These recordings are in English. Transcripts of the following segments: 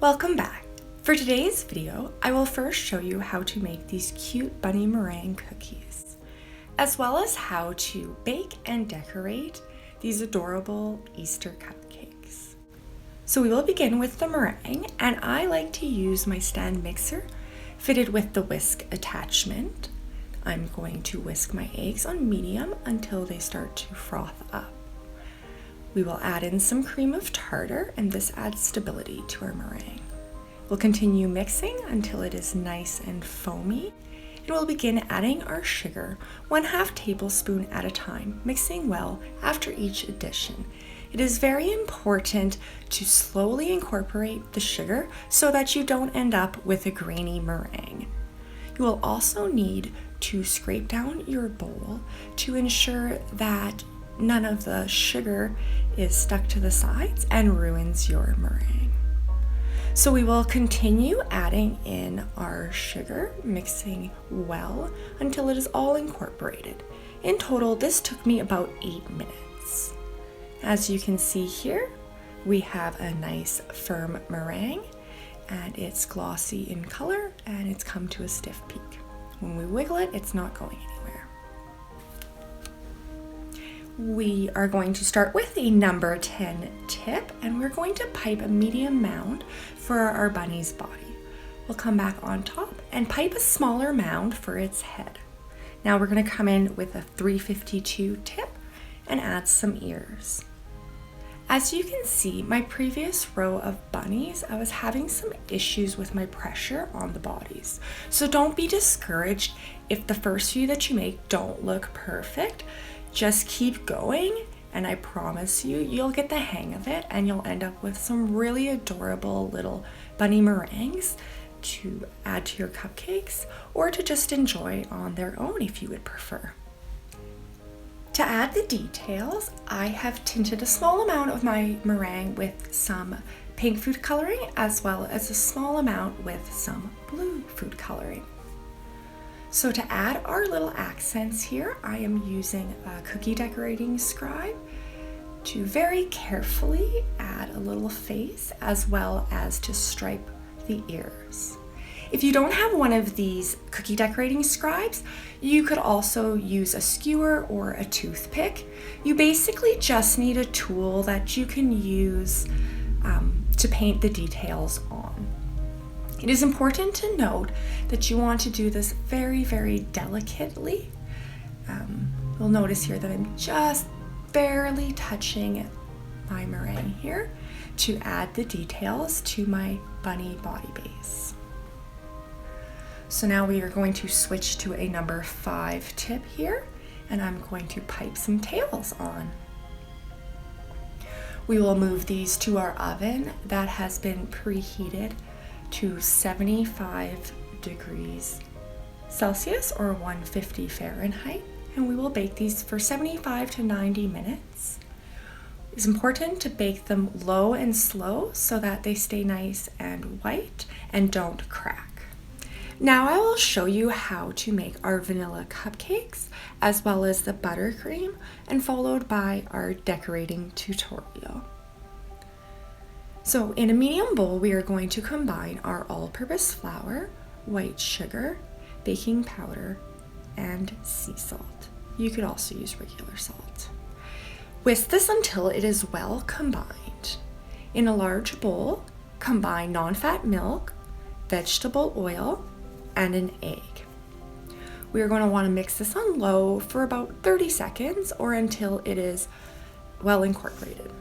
Welcome back. For today's video, I will first show you how to make these cute bunny meringue cookies, as well as how to bake and decorate these adorable Easter cupcakes. So we will begin with the meringue, and I like to use my stand mixer fitted with the whisk attachment. I'm going to whisk my eggs on medium until they start to froth up. We will add in some cream of tartar, and this adds stability to our meringue. We'll continue mixing until it is nice and foamy, and we'll begin adding our sugar 1/2 tablespoon at a time, mixing well after each addition. It is very important to slowly incorporate the sugar so that you don't end up with a grainy meringue. You will also need to scrape down your bowl to ensure that none of the sugar is stuck to the sides and ruins your meringue. So we will continue adding in our sugar, mixing well until it is all incorporated. In total, this took me about 8 minutes. As you can see here, we have a nice firm meringue, and it's glossy in color and it's come to a stiff peak. When we wiggle it, it's not going anywhere. We are going to start with a number 10 tip, and we're going to pipe a medium mound for our bunny's body. We'll come back on top and pipe a smaller mound for its head. Now we're going to come in with a 352 tip and add some ears. As you can see, my previous row of bunnies, I was having some issues with my pressure on the bodies. So don't be discouraged if the first few that you make don't look perfect. Just keep going, and I promise you, you'll get the hang of it, and you'll end up with some really adorable little bunny meringues to add to your cupcakes, or to just enjoy on their own if you would prefer. To add the details, I have tinted a small amount of my meringue with some pink food coloring, as well as a small amount with some blue food coloring. So to add our little accents here, I am using a cookie decorating scribe to very carefully add a little face, as well as to stripe the ears. If you don't have one of these cookie decorating scribes, you could also use a skewer or a toothpick. You basically just need a tool that you can use to paint the details on. It is important to note that you want to do this very, very delicately. You'll notice here that I'm just barely touching my meringue here to add the details to my bunny body base. So now we are going to switch to a number 5 tip here, and I'm going to pipe some tails on. We will move these to our oven that has been preheated to 75 degrees Celsius or 150 Fahrenheit, and we will bake these for 75 to 90 minutes. It's important to bake them low and slow so that they stay nice and white and don't crack. Now I will show you how to make our vanilla cupcakes, as well as the buttercream, and followed by our decorating tutorial. So in a medium bowl, we are going to combine our all-purpose flour, white sugar, baking powder, and sea salt. You could also use regular salt. Whisk this until it is well combined. In a large bowl, combine non-fat milk, vegetable oil, and an egg. We are going to want to mix this on low for about 30 seconds or until it is well incorporated.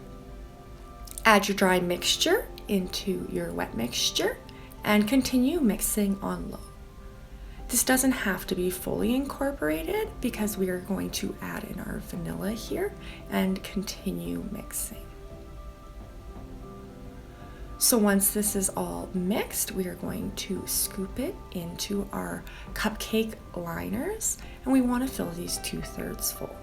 Add your dry mixture into your wet mixture and continue mixing on low. This doesn't have to be fully incorporated because we are going to add in our vanilla here and continue mixing. So once this is all mixed, we are going to scoop it into our cupcake liners, and we want to fill these 2/3 full.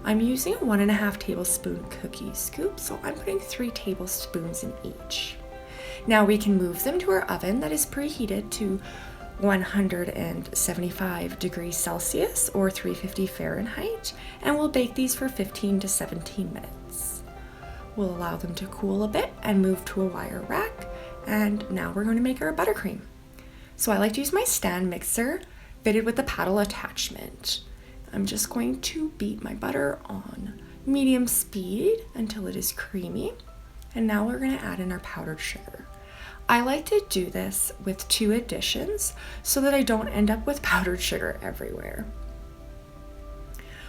I'm using a 1.5 tablespoon cookie scoop, so I'm putting 3 tablespoons in each. Now we can move them to our oven that is preheated to 175 degrees Celsius or 350 Fahrenheit, and we'll bake these for 15 to 17 minutes. We'll allow them to cool a bit and move to a wire rack And now we're going to make our buttercream. So I like to use my stand mixer fitted with the paddle attachment. I'm just going to beat my butter on medium speed until it is creamy. And now we're going to add in our powdered sugar. I like to do this with 2 additions so that I don't end up with powdered sugar everywhere.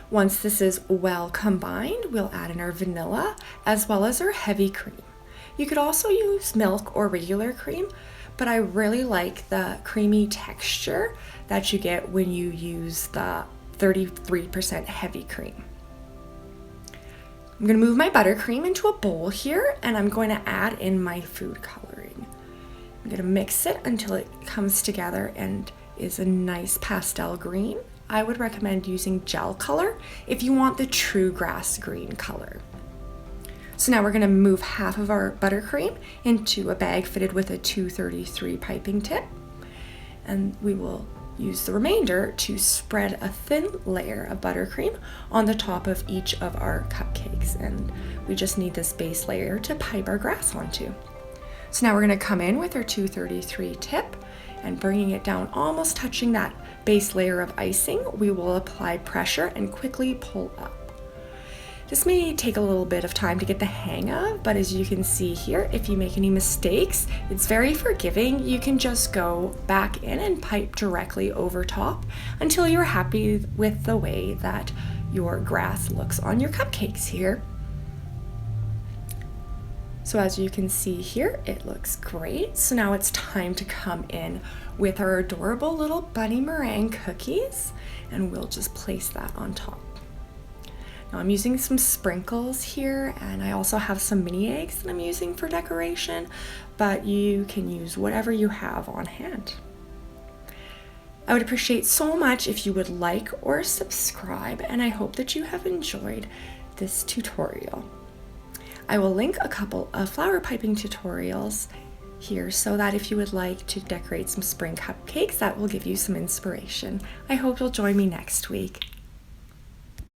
Once this is well combined, we'll add in our vanilla as well as our heavy cream. You could also use milk or regular cream, but I really like the creamy texture that you get when you use the 33% heavy cream. I'm going to move my buttercream into a bowl here, and I'm going to add in my food coloring. I'm going to mix it until it comes together and is a nice pastel green. I would recommend using gel color if you want the true grass green color. So now we're going to move half of our buttercream into a bag fitted with a 233 piping tip, and we will use the remainder to spread a thin layer of buttercream on the top of each of our cupcakes, and we just need this base layer to pipe our grass onto. So now we're going to come in with our 233 tip and bringing it down, almost touching that base layer of icing. We will apply pressure and quickly pull up. This may take a little bit of time to get the hang of, but as you can see here, if you make any mistakes, it's very forgiving. You can just go back in and pipe directly over top until you're happy with the way that your grass looks on your cupcakes here. So as you can see here, it looks great. So now it's time to come in with our adorable little bunny meringue cookies, and we'll just place that on top. Now I'm using some sprinkles here, and I also have some mini eggs that I'm using for decoration, but you can use whatever you have on hand. I would appreciate so much if you would like or subscribe, and I hope that you have enjoyed this tutorial. I will link a couple of flower piping tutorials here so that if you would like to decorate some spring cupcakes, that will give you some inspiration. I hope you'll join me next week.